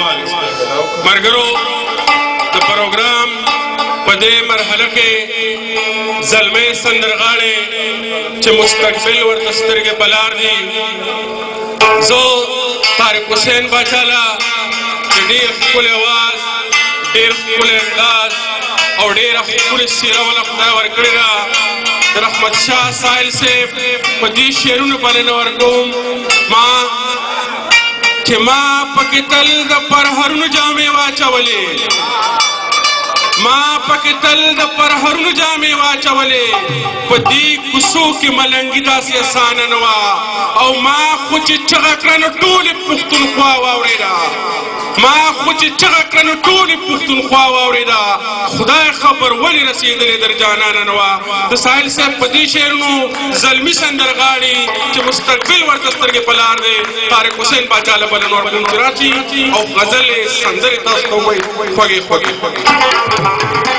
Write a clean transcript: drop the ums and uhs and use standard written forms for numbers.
مرګرو د پروګرام په دې مرحله کې زلمي سندرغاړي چې مستقبل ورته سترګې په لار دي زه طارق حسین باچاله چې ډېر ښکلی اواز ډېر ښکلی انداز او ډېره ښکلې څېره وله خدای ورکړې ده د رحمت شاه سایل صاحب په دې شعرونو بلنه ورکوم چې ما پکې تل د پرهرونو جامې واچولې ما پکې تل د پرهرونو جامې واچولې په دې کوڅو کې ملنګي داسې اسانه نه وه او ما خو چې چغه کړه نو ټولې پښتونخوا واورېده ما خو چې چغه کړه نو ټولې پښتونخوا واورېده خدای خبر ولې رسېدلې در جانانه نه وه د ساحل صاحب په دې شعرونو زلمي سندرغاړي چې مستقبل ورته سترګې په لار دی طارق حسین باچا له بلنه ورکوم چې راشي او غزل یې سندرې تاسو ته ووایي خوږې خوږې